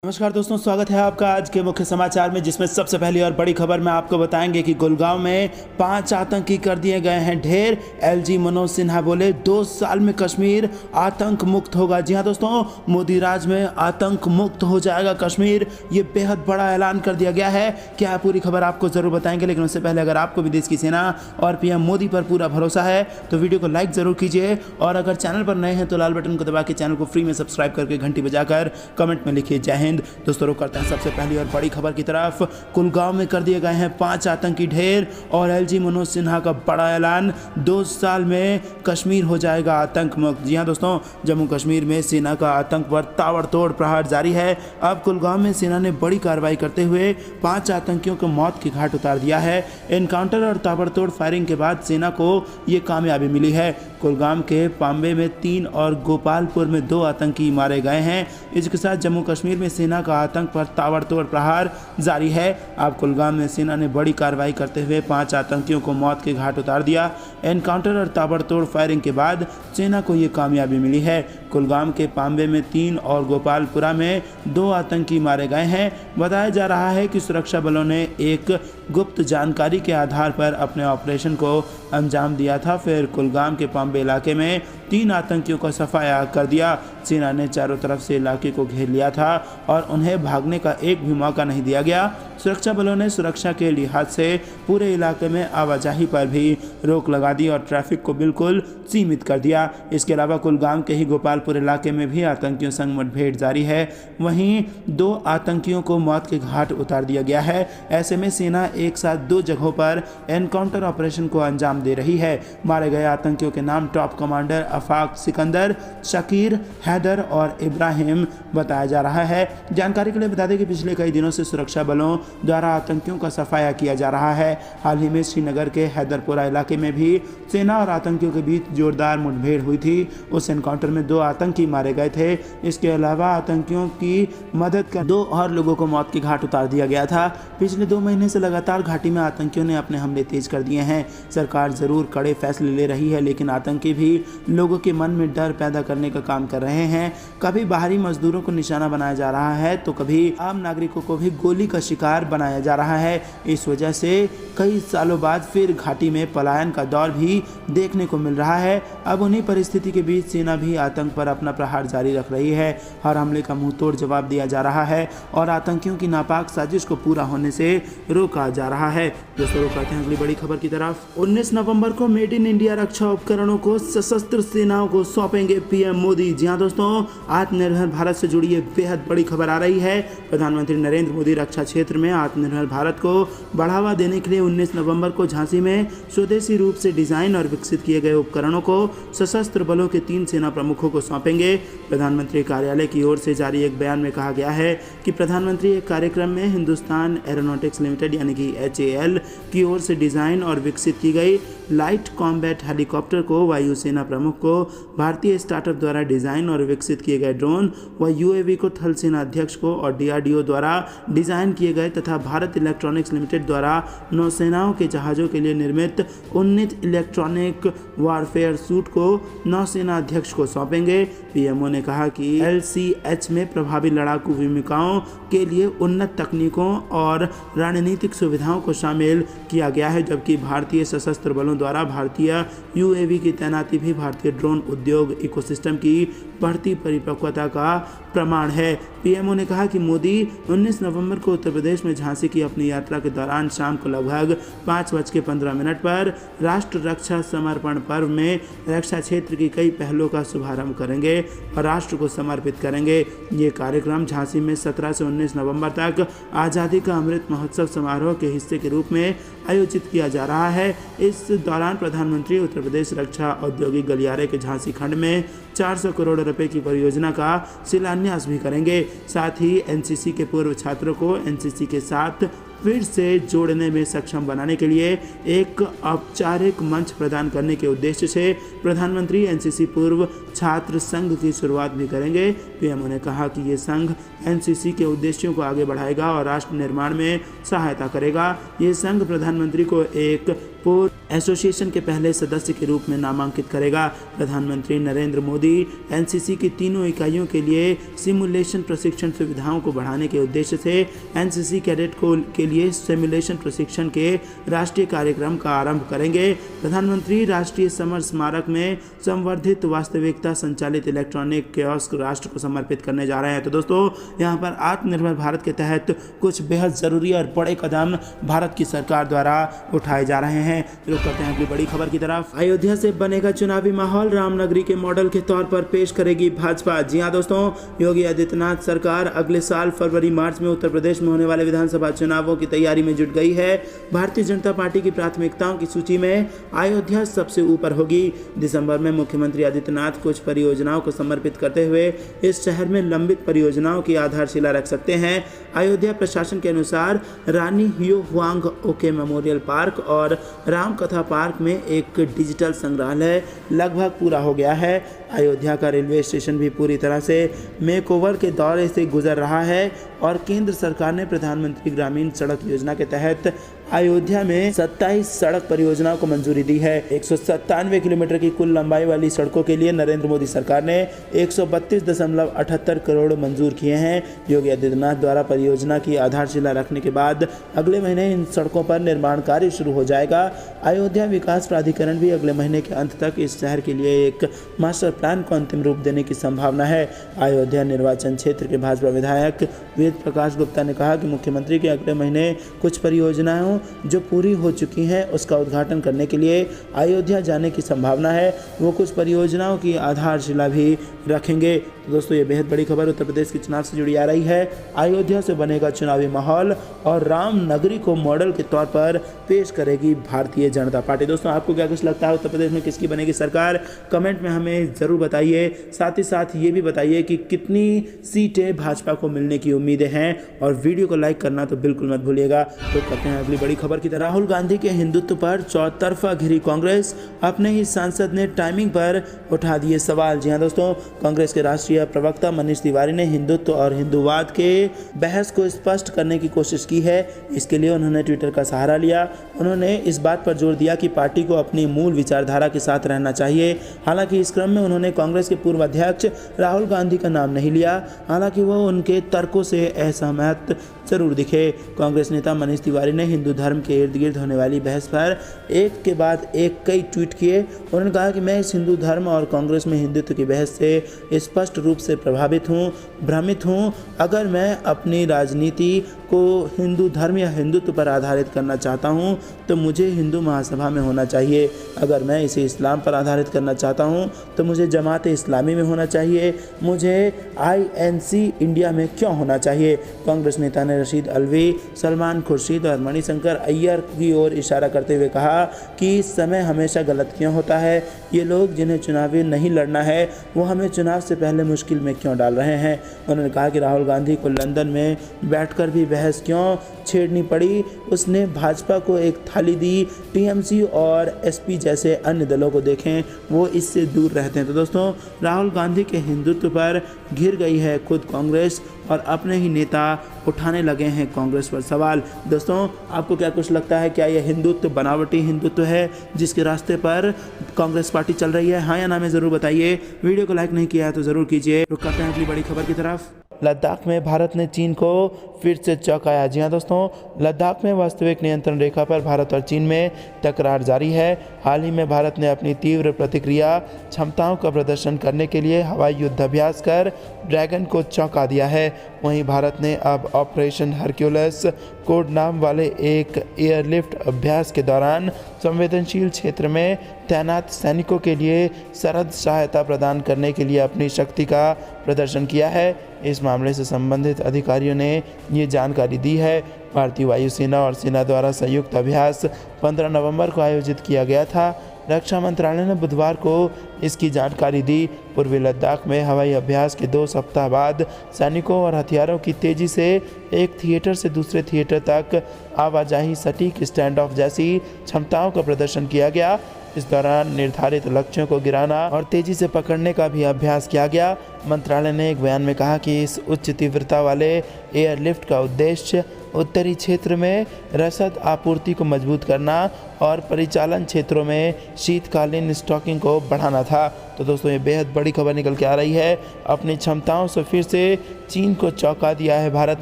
नमस्कार दोस्तों, स्वागत है आपका आज के मुख्य समाचार में, जिसमें सबसे पहली और बड़ी खबर में आपको बताएंगे कि गुड़गांव में 5 आतंकी कर दिए गए हैं ढेर। एलजी मनोज सिन्हा बोले 2 साल में कश्मीर आतंक मुक्त होगा। जी हां दोस्तों, मोदी राज में आतंक मुक्त हो जाएगा कश्मीर, ये बेहद बड़ा ऐलान कर दिया गया है। क्या है पूरी खबर आपको जरूर बताएंगे, लेकिन उससे पहले अगर आपको भी देश की सेना और पीएम मोदी पर पूरा भरोसा है तो वीडियो को लाइक जरूर कीजिए, और अगर चैनल पर नए हैं तो लाल बटन को दबा के चैनल को फ्री में सब्सक्राइब करके घंटी बजाकर कमेंट में लिखिए जय हिंद। दोस्तों रुक करते हैं सबसे पहली और बड़ी खबर की तरफ। गुड़गांव में कर दिए गए हैं 5 आतंकी ढेर, और एलजी मनोज सिन्हा का बड़ा ऐलान, 2 साल में कश्मीर हो जाएगा आतंक मुक्त। जी हां दोस्तों, जम्मू कश्मीर में सेना का आतंक पर ताबड़तोड़ प्रहार जारी है। अब गुड़गांव में सेना ने बड़ी कार्रवाई करते हुए 5 आतंकियों को मौत की घाट उतार दिया है। एनकाउंटर और ताबड़तोड़ फायरिंग के बाद सेना को ये कामयाबी मिली है। कुलगाम के पांबे में 3 और गोपालपुर में 2 आतंकी मारे गए हैं। इसके साथ जम्मू कश्मीर में सेना का आतंक पर ताबड़तोड़ प्रहार जारी है। अब कुलगाम में सेना ने बड़ी कार्रवाई करते हुए 5 आतंकियों को मौत के घाट उतार दिया। एनकाउंटर और ताबड़तोड़ फायरिंग के बाद सेना को ये कामयाबी मिली है। कुलगाम के पांबे में 3 और गोपालपुरा में 2 आतंकी मारे गए हैं। बताया जा रहा है कि सुरक्षा बलों ने एक गुप्त जानकारी के आधार पर अपने ऑपरेशन को अंजाम दिया था। फिर कुलगाम के पांबे इलाके में 3 आतंकियों का सफाया कर दिया। सेना ने चारों तरफ से इलाके को घेर लिया था और उन्हें भागने का एक भी मौका नहीं दिया गया। सुरक्षा बलों ने सुरक्षा के लिहाज से पूरे इलाके में आवाजाही पर भी रोक लगा दी और ट्रैफिक को बिल्कुल सीमित कर दिया। इसके अलावा कुलगाम के ही गोपालपुर इलाके में भी आतंकियों संग मुठभेड़ जारी है। वहीं 2 आतंकियों को मौत के घाट उतार दिया गया है। ऐसे में सेना एक साथ 2 जगहों पर एनकाउंटर ऑपरेशन को अंजाम दे रही है। मारे गए आतंकियों के नाम टॉप कमांडर आफाक सिकंदर, शकीर, हैदर और इब्राहिम बताया जा रहा है। जानकारी के लिए बता दें कि पिछले कई दिनों से सुरक्षा बलों द्वारा आतंकियों का सफाया किया जा रहा है। हाल ही में श्रीनगर के हैदरपुरा इलाके में भी सेना और आतंकियों के बीच जोरदार मुठभेड़ हुई थी। उस एनकाउंटर में 2 आतंकी मारे गए थे। इसके अलावा आतंकियों की मदद कर 2 और लोगों को मौत की घाट उतार दिया गया था। पिछले 2 महीने से लगातार घाटी में आतंकियों ने अपने हमले तेज कर दिए हैं। सरकार जरूर कड़े फैसले ले रही है, लेकिन आतंकी भी लोगों के मन में डर पैदा करने का काम कर रहे हैं। कभी बाहरी मजदूरों को निशाना बनाया जा रहा है तो कभी आम नागरिकों को भी गोली का शिकार बनाया जा रहा है। इस वजह से कई सालों बाद फिर घाटी में पलायन का दौर भी देखने को मिल रहा है। अब उन्हीं परिस्थिति के बीच सेना भी आतंक पर अपना प्रहार जारी रख रही है। हर हमले का मुंहतोड़ जवाब दिया जा रहा है और आतंकियों की नापाक साजिश को पूरा होने से रोका जा रहा है। दोस्तों रुकते हैं अगली बड़ी खबर की तरफ। 19 नवंबर को मेड इन इंडिया रक्षा उपकरणों को सशस्त्र सेनाओं को सौंपेंगे पीएम मोदी। जी हां दोस्तों, आत्मनिर्भर भारत से जुड़ी ये बेहद बड़ी खबर आ रही है। प्रधानमंत्री नरेंद्र मोदी रक्षा क्षेत्र में आत्मनिर्भर भारत को बढ़ावा देने के लिए 19 नवंबर को झांसी में स्वदेशी रूप से डिजाइन और विकसित किए गए उपकरणों को सशस्त्र बलों के 3 सेना प्रमुखों को सौंपेंगे। प्रधानमंत्री कार्यालय की ओर से जारी एक बयान में कहा गया है कि प्रधानमंत्री एक कार्यक्रम में हिंदुस्तान एरोनॉटिक्स लिमिटेड यानी कि HAL की ओर से डिजाइन और विकसित की गई लाइट कॉम्बैट हेलीकॉप्टर को, वायुसेना प्रमुख को भारतीय स्टार्टअप द्वारा डिजाइन और विकसित किए गए ड्रोन व UAV को थल सेना अध्यक्ष को और DRDO द्वारा डिजाइन किए गए तथा भारत इलेक्ट्रॉनिक्स लिमिटेड द्वारा नौसेनाओं के जहाज़ों के लिए निर्मित उन्नत इलेक्ट्रॉनिक वारफेयर सूट को नौसेना अध्यक्ष को सौंपेंगे। पीएमओ ने कहा कि LCH में प्रभावी लड़ाकू भूमिकाओं के लिए उन्नत तकनीकों और रणनीतिक सुविधाओं को शामिल किया गया है, जबकि भारतीय सशस्त्र बलों द्वारा भारतीय UAV की तैनाती भी भारतीय ड्रोन उद्योग इकोसिस्टम की बढ़ती परिपक्वता का प्रमाण है। पीएमओ ने कहा कि मोदी 19 नवंबर को उत्तर प्रदेश में झांसी की अपनी यात्रा के दौरान शाम को लगभग 5:15 पर राष्ट्र रक्षा समर्पण पर्व में रक्षा क्षेत्र की कई पहलों का शुभारंभ करेंगे और राष्ट्र को समर्पित करेंगे। ये कार्यक्रम झांसी में 17 से 19 नवंबर तक आज़ादी का अमृत महोत्सव समारोह के हिस्से के रूप में आयोजित किया जा रहा है। इस दौरान प्रधानमंत्री उत्तर प्रदेश रक्षा औद्योगिक गलियारे के झांसी खंड में 400 करोड़ रुपए की परियोजना का शिलान्यास भी करेंगे। साथ ही एनसीसी के पूर्व छात्रों को एनसीसी के साथ फिर से जोड़ने में सक्षम बनाने के लिए एक औपचारिक मंच प्रदान करने के उद्देश्य से प्रधानमंत्री एनसीसी पूर्व छात्र संघ की शुरुआत भी करेंगे। पीएमओ ने कहा कि ये संघ एनसीसी के उद्देश्यों को आगे बढ़ाएगा और राष्ट्र निर्माण में सहायता करेगा। ये संघ प्रधानमंत्री को एक पूर्व एसोसिएशन के पहले सदस्य के रूप में नामांकित करेगा। प्रधानमंत्री नरेंद्र मोदी एनसीसी की तीनों इकाइयों के लिए सिमुलेशन प्रशिक्षण सुविधाओं को बढ़ाने के उद्देश्य से एनसीसी कैडेट के लिए सिमुलेशन प्रशिक्षण के राष्ट्रीय कार्यक्रम का आरंभ करेंगे। प्रधानमंत्री राष्ट्रीय समर स्मारक में संवर्धित वास्तविकता संचालित इलेक्ट्रॉनिक कियोस्क राष्ट्र को समर्पित करने जा रहे हैं। तो दोस्तों, यहाँ पर आत्मनिर्भर भारत के तहत कुछ बेहद जरूरी और बड़े कदम भारत की सरकार द्वारा उठाए जा रहे हैं। रुक करते हैं अगली बड़ी खबर की तरफ। अयोध्या से बनेगा चुनावी माहौल, रामनगरी के मॉडल के तौर पर पेश करेगी भाजपा। जी हां दोस्तों, योगी आदित्यनाथ सरकार अगले साल फरवरी मार्च में उत्तर प्रदेश में होने वाले विधानसभा चुनावों की तैयारी में जुट गई है। भारतीय जनता पार्टी की प्राथमिकताओं की सूची में अयोध्या सबसे ऊपर होगी। दिसंबर में मुख्यमंत्री आदित्यनाथ कुछ परियोजनाओं को समर्पित करते हुए इस शहर में लंबित परियोजनाओं की आधारशिला रख सकते हैं। अयोध्या प्रशासन के अनुसार रानी हियो हुआंग ओके मेमोरियल पार्क और राम कथा पार्क में एक डिजिटल संग्रहालय लगभग पूरा हो गया है। अयोध्या का रेलवे स्टेशन भी पूरी तरह से मेकओवर के दौरे से गुजर रहा है और केंद्र सरकार ने प्रधानमंत्री ग्रामीण सड़क योजना के तहत अयोध्या में 27 सड़क परियोजनाओं को मंजूरी दी है। 197 किलोमीटर की कुल लंबाई वाली सड़कों के लिए नरेंद्र मोदी सरकार ने 132.78 करोड़ मंजूर किए हैं। योगी आदित्यनाथ द्वारा परियोजना की आधारशिला रखने के बाद अगले महीने इन सड़कों पर निर्माण कार्य शुरू हो जाएगा। अयोध्या विकास प्राधिकरण भी अगले महीने के अंत तक इस शहर के लिए एक मास्टर प्लान को अंतिम रूप देने की संभावना है। अयोध्या निर्वाचन क्षेत्र के भाजपा विधायक वेद प्रकाश गुप्ता ने कहा कि मुख्यमंत्री के अगले महीने कुछ परियोजनाओं जो पूरी हो चुकी हैं उसका उद्घाटन करने के लिए अयोध्या जाने की संभावना है। वो कुछ परियोजनाओं की आधारशिला भी रखेंगे। तो दोस्तों, ये बेहद बड़ी खबर उत्तर प्रदेश के चुनाव से जुड़ी आ रही है। अयोध्या से बनेगा चुनावी माहौल और राम नगरी को मॉडल के तौर पर पेश करेगी भारतीय जनता पार्टी। दोस्तों, आपको क्या कुछ लगता है उत्तर प्रदेश में किसकी बनेगी सरकार? कमेंट में हमें ज़रूर बताइए। साथ ही साथ ये भी बताइए कि कितनी सीटें भाजपा को मिलने की उम्मीदें हैं और वीडियो को लाइक करना तो बिल्कुल मत भूलिएगा। तो करते हैं अगली बड़ी खबर की तरफ। राहुल गांधी के हिंदुत्व पर चौतरफा घिरी कांग्रेस, अपने ही सांसद ने टाइमिंग पर उठा दिए सवाल। जी हां दोस्तों, कांग्रेस के राष्ट्रीय प्रवक्ता मनीष तिवारी ने हिंदुत्व और हिंदूवाद के बहस को स्पष्ट करने की कोशिश की है। इसके लिए उन्होंने ट्विटर का सहारा लिया। उन्होंने इस बात पर जोर दिया कि पार्टी को अपनी मूल विचारधारा के साथ रहना चाहिए। हालांकि इस क्रम में उन्होंने कांग्रेस के पूर्व अध्यक्ष राहुल गांधी का नाम नहीं लिया। हालांकि वह उनके तर्कों से असहमत जरूर दिखे। कांग्रेस नेता मनीष तिवारी ने हिंदू धर्म के इर्द गिर्द होने वाली बहस पर एक के बाद एक कई ट्वीट किए। उन्होंने कहा कि मैं इस हिंदू धर्म और कांग्रेस में हिंदुत्व की बहस से स्पष्ट रूप से प्रभावित हूँ, भ्रमित हूँ। अगर मैं अपनी राजनीति को हिंदू धर्म या हिंदुत्व पर आधारित करना चाहता हूँ तो मुझे हिंदू महासभा में होना चाहिए। अगर मैं इसे इस्लाम पर आधारित करना चाहता हूँ तो मुझे जमात इस्लामी में होना चाहिए। मुझे INC इंडिया में क्यों होना चाहिए? कांग्रेस नेता ने रशीद अलवी, सलमान खुर्शीद और मणिशंकर अय्यर की ओर इशारा करते हुए कहा कि समय हमेशा गलत क्यों होता है? ये लोग जिन्हें चुनावी नहीं लड़ना है वो हमें चुनाव से पहले मुश्किल में क्यों डाल रहे हैं? उन्होंने कहा कि राहुल गांधी को लंदन में बैठकर भी बहस क्यों छेड़नी पड़ी? उसने भाजपा को एक थाली दी। TMC और SP जैसे अन्य दलों को देखें, वो इससे दूर रहते हैं। तो दोस्तों, राहुल गांधी के हिंदुत्व पर घिर गई है खुद कांग्रेस और अपने ही नेता उठाने लगे हैं कांग्रेस पर सवाल। दोस्तों, आपको क्या कुछ लगता है? क्या यह हिंदुत्व बनावटी हिंदुत्व है जिसके रास्ते पर कांग्रेस पार्टी चल रही है? हाँ या ना में ज़रूर बताइए। वीडियो को लाइक नहीं किया है तो ज़रूर कीजिए। रुक करते हैं अगली बड़ी खबर की तरफ। लद्दाख में भारत ने चीन को फिर से चौंकाया। जी हां दोस्तों, लद्दाख में वास्तविक नियंत्रण रेखा पर भारत और चीन में टकरार जारी है। हाल ही में भारत ने अपनी तीव्र प्रतिक्रिया क्षमताओं का प्रदर्शन करने के लिए हवाई युद्धाभ्यास कर ड्रैगन को चौंका दिया है। वहीं भारत ने अब ऑपरेशन हरक्यूलिस कोड नाम वाले एक एयरलिफ्ट अभ्यास के दौरान संवेदनशील क्षेत्र में तैनात सैनिकों के लिए सरहद सहायता प्रदान करने के लिए अपनी शक्ति का प्रदर्शन किया है। इस मामले से संबंधित अधिकारियों ने ये जानकारी दी है। भारतीय वायुसेना और सेना द्वारा संयुक्त अभ्यास 15 नवंबर को आयोजित किया गया था। रक्षा मंत्रालय ने बुधवार को इसकी जानकारी दी। पूर्वी लद्दाख में हवाई अभ्यास के 2 सप्ताह बाद सैनिकों और हथियारों की तेजी से एक थिएटर से दूसरे थिएटर तक आवाजाही, सटीक स्टैंड ऑफ जैसी क्षमताओं का प्रदर्शन किया गया। इस दौरान निर्धारित लक्ष्यों को गिराना और तेजी से पकड़ने का भी अभ्यास किया गया। मंत्रालय ने एक बयान में कहा कि इस उच्च तीव्रता वाले एयरलिफ्ट का उद्देश्य उत्तरी क्षेत्र में रसद आपूर्ति को मजबूत करना और परिचालन क्षेत्रों में शीतकालीन स्टॉकिंग को बढ़ाना था। तो दोस्तों, ये बेहद बड़ी खबर निकल के आ रही है। अपनी क्षमताओं से फिर से चीन को चौंका दिया है भारत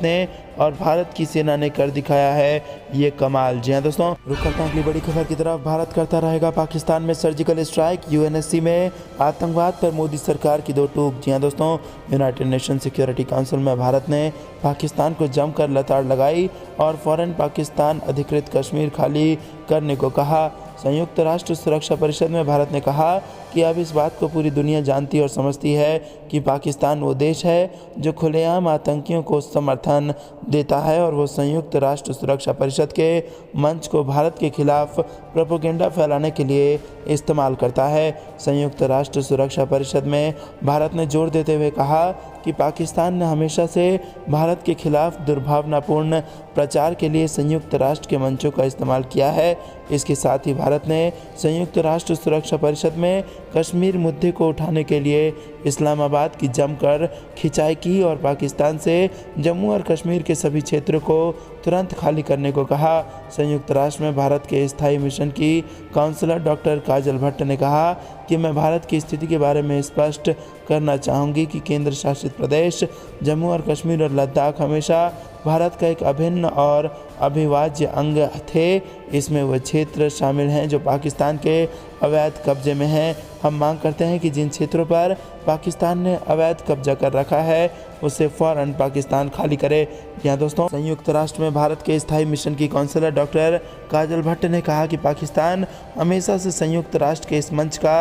ने, और भारत की सेना ने कर दिखाया है ये कमाल। जी हाँ दोस्तों, रुक करते हैं अगली बड़ी खबर की तरफ। भारत करता रहेगा पाकिस्तान में सर्जिकल स्ट्राइक, यूएनएससी में आतंकवाद पर मोदी सरकार की दो टूक। जी हाँ दोस्तों, यूनाइटेड नेशन सिक्योरिटी काउंसिल में भारत ने पाकिस्तान को जमकर लताड़ लगाई और फौरन पाकिस्तान अधिकृत कश्मीर खाली करने को कहा। संयुक्त राष्ट्र सुरक्षा परिषद में भारत ने कहा कि अब इस बात को पूरी दुनिया जानती और समझती है कि पाकिस्तान वो देश है जो खुलेआम आतंकियों को समर्थन देता है, और वो संयुक्त राष्ट्र सुरक्षा परिषद के मंच को भारत के खिलाफ प्रोपेगेंडा फैलाने के लिए इस्तेमाल करता है। संयुक्त राष्ट्र सुरक्षा परिषद में भारत ने जोर देते हुए कहा कि पाकिस्तान ने हमेशा से भारत के खिलाफ दुर्भावनापूर्ण प्रचार के लिए संयुक्त राष्ट्र के मंचों का इस्तेमाल किया है। इसके साथ ही भारत ने संयुक्त राष्ट्र सुरक्षा परिषद में कश्मीर मुद्दे को उठाने के लिए इस्लामाबाद की जमकर खिंचाई की और पाकिस्तान से जम्मू और कश्मीर के सभी क्षेत्रों को तुरंत खाली करने को कहा। संयुक्त राष्ट्र में भारत के स्थायी मिशन की काउंसलर डॉक्टर काजल भट्ट ने कहा कि मैं भारत की स्थिति के बारे में स्पष्ट करना चाहूँगी कि केंद्र शासित प्रदेश जम्मू और कश्मीर और लद्दाख हमेशा भारत का एक अभिन्न और अविभाज्य अंग थे। इसमें वह क्षेत्र शामिल हैं जो पाकिस्तान के अवैध कब्जे में हैं। हम मांग करते हैं कि जिन क्षेत्रों पर पाकिस्तान ने अवैध कब्जा कर रखा है उसे फ़ौरन पाकिस्तान खाली करे। यहाँ दोस्तों, संयुक्त राष्ट्र में भारत के स्थायी मिशन की काउंसलर डॉक्टर काजल भट्ट ने कहा कि पाकिस्तान हमेशा से संयुक्त राष्ट्र के इस मंच का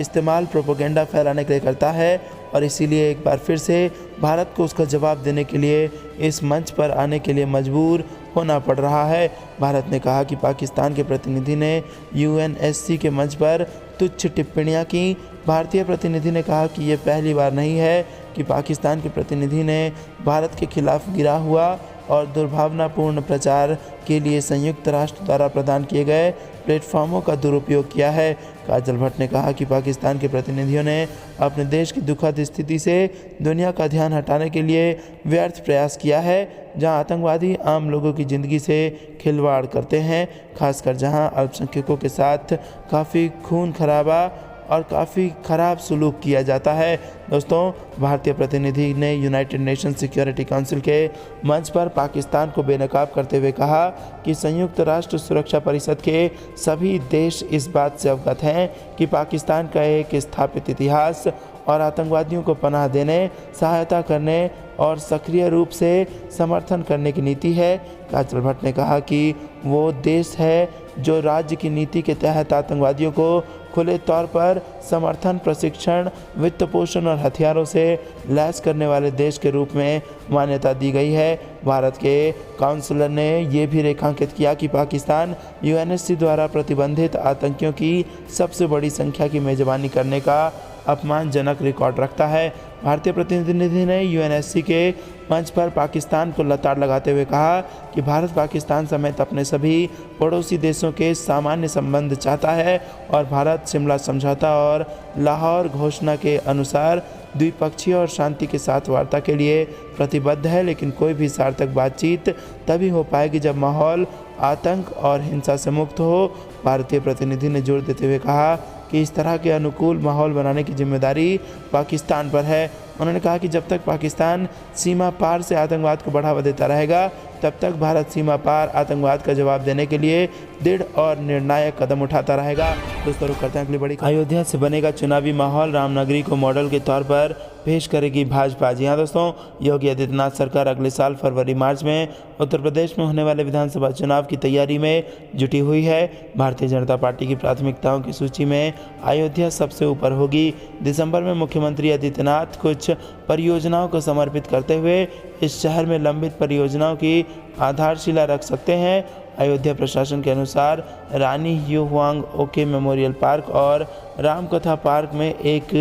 इस्तेमाल प्रोपेगेंडा फैलाने के लिए करता है, और इसीलिए एक बार फिर से भारत को उसका जवाब देने के लिए इस मंच पर आने के लिए मजबूर होना पड़ रहा है। भारत ने कहा कि पाकिस्तान के प्रतिनिधि ने यूएनएससी के मंच पर तुच्छ टिप्पणियां की। भारतीय प्रतिनिधि ने कहा कि ये पहली बार नहीं है कि पाकिस्तान के प्रतिनिधि ने भारत के खिलाफ गिरा हुआ और दुर्भावनापूर्ण प्रचार के लिए संयुक्त राष्ट्र द्वारा प्रदान किए गए प्लेटफॉर्मों का दुरुपयोग किया है। काजल भट्ट ने कहा कि पाकिस्तान के प्रतिनिधियों ने अपने देश की दुखद स्थिति से दुनिया का ध्यान हटाने के लिए व्यर्थ प्रयास किया है, जहां आतंकवादी आम लोगों की ज़िंदगी से खिलवाड़ करते हैं, खासकर जहां अल्पसंख्यकों के साथ काफ़ी खून खराबा और काफ़ी ख़राब सुलूक किया जाता है। दोस्तों, भारतीय प्रतिनिधि ने यूनाइटेड नेशन सिक्योरिटी काउंसिल के मंच पर पाकिस्तान को बेनकाब करते हुए कहा कि संयुक्त राष्ट्र सुरक्षा परिषद के सभी देश इस बात से अवगत हैं कि पाकिस्तान का एक स्थापित इतिहास और आतंकवादियों को पनाह देने, सहायता करने और सक्रिय रूप से समर्थन करने की नीति है। काजल भट्ट ने कहा कि वो देश है जो राज्य की नीति के तहत आतंकवादियों को खुले तौर पर समर्थन, प्रशिक्षण, वित्त पोषण और हथियारों से लैस करने वाले देश के रूप में मान्यता दी गई है। भारत के काउंसलर ने ये भी रेखांकित किया कि पाकिस्तान यूएनएससी द्वारा प्रतिबंधित आतंकियों की सबसे बड़ी संख्या की मेजबानी करने का अपमानजनक रिकॉर्ड रखता है। भारतीय प्रतिनिधि ने यूएनएससी के मंच पर पाकिस्तान को लताड़ लगाते हुए कहा कि भारत पाकिस्तान समेत अपने सभी पड़ोसी देशों के सामान्य संबंध चाहता है, और भारत शिमला समझौता और लाहौर घोषणा के अनुसार द्विपक्षीय और शांति के साथ वार्ता के लिए प्रतिबद्ध है। लेकिन कोई भी सार्थक बातचीत तभी हो पाएगी जब माहौल आतंक और हिंसा से मुक्त हो। भारतीय प्रतिनिधि ने जोर देते हुए कहा कि इस तरह के अनुकूल माहौल बनाने की जिम्मेदारी पाकिस्तान पर है। उन्होंने कहा कि जब तक पाकिस्तान सीमा पार से आतंकवाद को बढ़ावा देता रहेगा, तब तक भारत सीमा पार आतंकवाद का जवाब देने के लिए दृढ़ और निर्णायक कदम उठाता रहेगा। दोस्तों, रुक करते हैं अगली बड़ी। अयोध्या से बनेगा चुनावी माहौल, रामनगरी को मॉडल के तौर पर पेश करेगी भाजपा। जी हाँ दोस्तों, योगी आदित्यनाथ सरकार अगले साल फरवरी-मार्च में उत्तर प्रदेश में होने वाले विधानसभा चुनाव की तैयारी में जुटी हुई है। भारतीय जनता पार्टी की प्राथमिकताओं की सूची में अयोध्या सबसे ऊपर होगी। दिसंबर में मुख्यमंत्री आदित्यनाथ कुछ परियोजनाओं को समर्पित करते हुए इस शहर में लंबित परियोजनाओं की आधारशिला रख सकते हैं। अयोध्या प्रशासन के अनुसार रानी Yu Hwang Ok memorial park और रामकथा पार्क में एक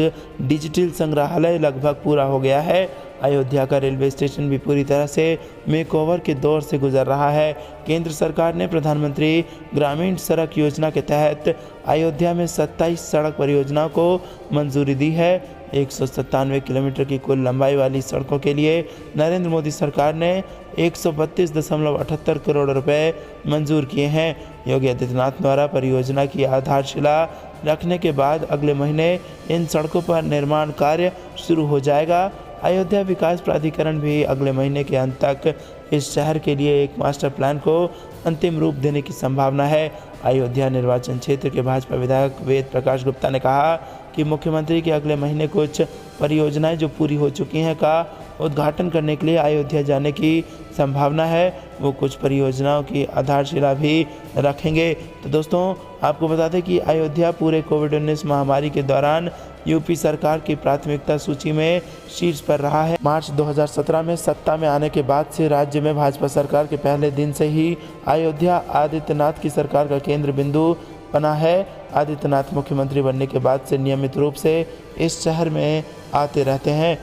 डिजिटल संग्रहालय लगभग पूरा हो गया है। अयोध्या का रेलवे स्टेशन भी पूरी तरह से मेकओवर के दौर से गुजर रहा है। केंद्र सरकार ने प्रधानमंत्री ग्रामीण सड़क योजना के तहत अयोध्या में 27 सड़क परियोजनाओं को मंजूरी दी है। 197 किलोमीटर की कुल लंबाई वाली सड़कों के लिए नरेंद्र मोदी सरकार ने 132.78 करोड़ रुपए मंजूर किए हैं। योगी आदित्यनाथ द्वारा परियोजना की आधारशिला रखने के बाद अगले महीने इन सड़कों पर निर्माण कार्य शुरू हो जाएगा। अयोध्या विकास प्राधिकरण भी अगले महीने के अंत तक इस शहर के लिए एक मास्टर प्लान को अंतिम रूप देने की संभावना है। अयोध्या निर्वाचन क्षेत्र के भाजपा विधायक वेद प्रकाश गुप्ता ने कहा कि मुख्यमंत्री के अगले महीने कुछ परियोजनाएं जो पूरी हो चुकी हैं का उद्घाटन करने के लिए अयोध्या जाने की संभावना है। वो कुछ परियोजनाओं की आधारशिला भी रखेंगे। तो दोस्तों आपको बता दें कि अयोध्या पूरे कोविड-19 महामारी के दौरान यूपी सरकार की प्राथमिकता सूची में शीर्ष पर रहा है। मार्च 2017 में सत्ता में आने के बाद से राज्य में भाजपा सरकार के पहले दिन से ही अयोध्या आदित्यनाथ की सरकार का केंद्र बिंदु बना है। आदित्यनाथ मुख्यमंत्री बनने के बाद से नियमित रूप से इस शहर में आते रहते हैं।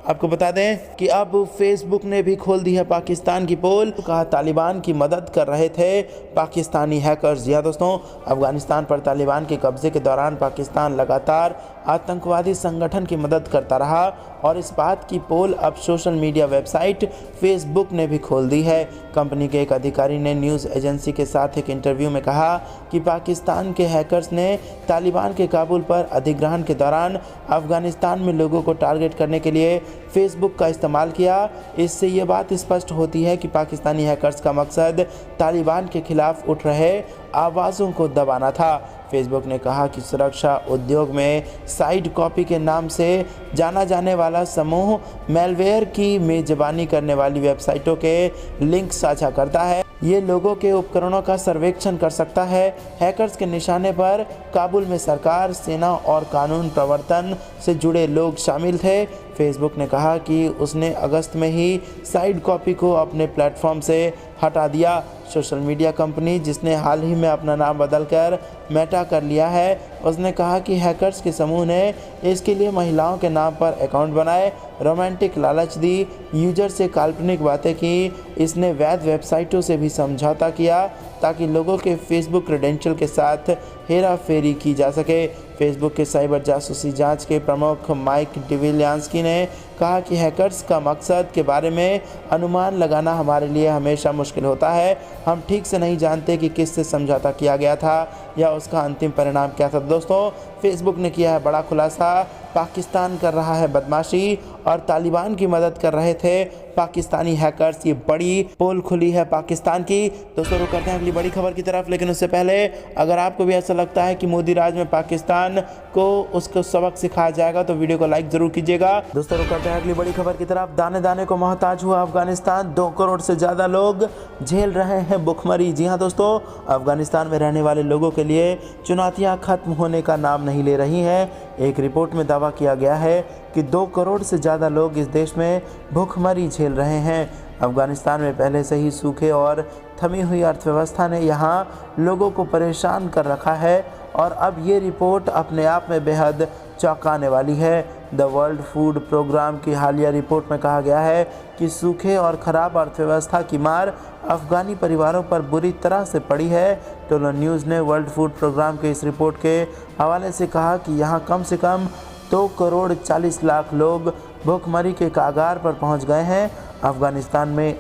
आपको बता दें कि अब फेसबुक ने भी खोल दी है पाकिस्तान की पोल। कहा तालिबान की मदद कर रहे थे पाकिस्तानी हैकर्स। जी हाँ दोस्तों, अफगानिस्तान पर तालिबान के कब्जे के दौरान पाकिस्तान लगातार आतंकवादी संगठन की मदद करता रहा और इस बात की पोल अब सोशल मीडिया वेबसाइट फेसबुक ने भी खोल दी है। कंपनी के एक अधिकारी ने न्यूज़ एजेंसी के साथ एक इंटरव्यू में कहा कि पाकिस्तान के हैकर्स ने तालिबान के काबुल पर अधिग्रहण के दौरान अफगानिस्तान में लोगों को टारगेट करने के लिए फेसबुक का इस्तेमाल किया। इससे ये बात स्पष्ट होती है कि पाकिस्तानी हैकर्स का मकसद तालिबान के खिलाफ उठ रहे आवाज़ों को दबाना था। फेसबुक ने कहा कि सुरक्षा उद्योग में साइड कॉपी के नाम से जाना जाने वाला समूह मैलवेयर की मेजबानी करने वाली वेबसाइटों के लिंक साझा करता है। ये लोगों के उपकरणों का सर्वेक्षण कर सकता है। हैकर्स के निशाने पर काबुल में सरकार, सेना और कानून प्रवर्तन से जुड़े लोग शामिल थे। फेसबुक ने कहा कि उसने अगस्त में ही साइड कॉपी को अपने प्लेटफॉर्म से हटा दिया। सोशल मीडिया कंपनी जिसने हाल ही में अपना नाम बदलकर मेटा कर लिया है, उसने कहा कि हैकर्स के समूह ने इसके लिए महिलाओं के नाम पर अकाउंट बनाए, रोमांटिक लालच दी, यूजर से काल्पनिक बातें की। इसने वैध वेबसाइटों से भी समझौता किया ताकि लोगों के फेसबुक क्रेडेंशियल के साथ हेरा फेरी की जा सके। फेसबुक के साइबर जासूसी जांच के प्रमुख माइक डिविलियांस्की ने कहा कि हैकर्स का मकसद के बारे में अनुमान लगाना हमारे लिए हमेशा मुश्किल होता है। हम ठीक से नहीं जानते कि किससे समझौता किया गया था या उसका अंतिम परिणाम क्या था। दोस्तों फेसबुक ने किया है बड़ा खुलासा, पाकिस्तान कर रहा है बदमाशी और तालिबान की मदद कर रहे थे पाकिस्तानी हैकर्स। ये बड़ी पोल खुली है पाकिस्तान की। दोस्तों रुक करते हैं अगली बड़ी खबर की तरफ, लेकिन उससे पहले अगर आपको भी ऐसा लगता है कि मोदी राज में पाकिस्तान को उसको सबक सिखाया जाएगा तो वीडियो को लाइक जरूर कीजिएगा। दोस्तों रुक करते हैं अगली बड़ी खबर की तरफ। दाने दाने को मोहताज हुआ अफगानिस्तान, 2 करोड़ से ज़्यादा लोग झेल रहे हैं भुखमरी। जी हाँ दोस्तों, अफगानिस्तान में रहने वाले लोगों के लिए चुनौतियाँ खत्म होने का नाम नहीं ले रही हैं। एक रिपोर्ट में दावा किया गया है कि 2 करोड़ से ज़्यादा लोग इस देश में भुखमरी झेल रहे हैं। अफगानिस्तान में पहले से ही सूखे और थमी हुई अर्थव्यवस्था ने यहाँ लोगों को परेशान कर रखा है और अब ये रिपोर्ट अपने आप में बेहद चौंकाने वाली है। द वर्ल्ड फूड प्रोग्राम की हालिया रिपोर्ट में कहा गया है कि सूखे और ख़राब अर्थव्यवस्था की मार अफ़गानी परिवारों पर बुरी तरह से पड़ी है। टोलो न्यूज़ ने वर्ल्ड फूड प्रोग्राम के इस रिपोर्ट के हवाले से कहा कि यहाँ कम से कम 2 करोड़ 40 लाख लोग भुखमरी के कागार पर पहुँच गए हैं। अफ़गानिस्तान में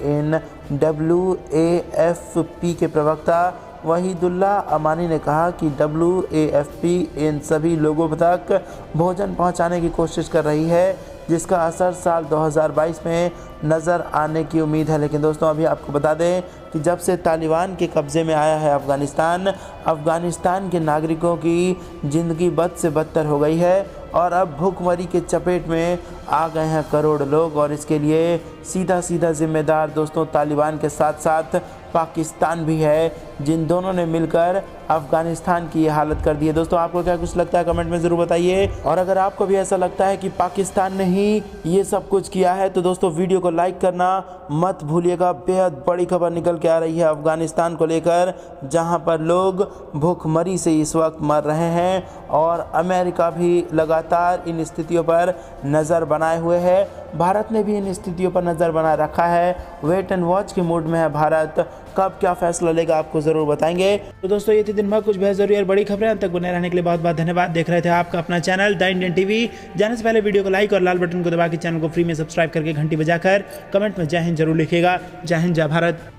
WAFP के प्रवक्ता वहीदुल्ला अमानी ने कहा कि WAFP इन सभी लोगों तक भोजन पहुंचाने की कोशिश कर रही है, जिसका असर साल 2022 में नज़र आने की उम्मीद है। लेकिन दोस्तों अभी आपको बता दें कि जब से तालिबान के कब्ज़े में आया है अफ़गानिस्तान के नागरिकों की ज़िंदगी बद से बदतर हो गई है और अब भूखमरी के चपेट में आ गए हैं करोड़ लोग। और इसके लिए सीधा जिम्मेदार दोस्तों तालिबान के साथ साथ पाकिस्तान भी है, जिन दोनों ने मिलकर अफ़गानिस्तान की ये हालत कर दी है। दोस्तों आपको क्या कुछ लगता है कमेंट में ज़रूर बताइए। और अगर आपको भी ऐसा लगता है कि पाकिस्तान ने ही ये सब कुछ किया है तो दोस्तों वीडियो को लाइक करना मत भूलिएगा। बेहद बड़ी खबर निकल के आ रही है अफ़गानिस्तान को लेकर, जहां पर लोग भूखमरी से इस वक्त मर रहे हैं और अमेरिका भी लगातार इन स्थितियों पर नज़र बनाए हुए है। भारत ने भी इन स्थितियों पर नज़र नज़र बना रखा है। वेट एंड वॉच के मूड में है भारत, कब क्या फैसला लेगा आपको ज़रूर बताएंगे। तो दोस्तों ये थी दिन भर कुछ बेहद ज़रूरी और बड़ी खबरें। अंत तक बने रहने के लिए बहुत बहुत धन्यवाद। देख रहे थे आपका अपना चैनल द इंडियन टीवी। जाने से पहले वीडियो को लाइक और लाल बटन को दबा के चैनल को फ्री में सब्सक्राइब करके घंटी बजाकर कमेंट में जय हिंद जरूर लिखिएगा। जय हिंद, जय भारत।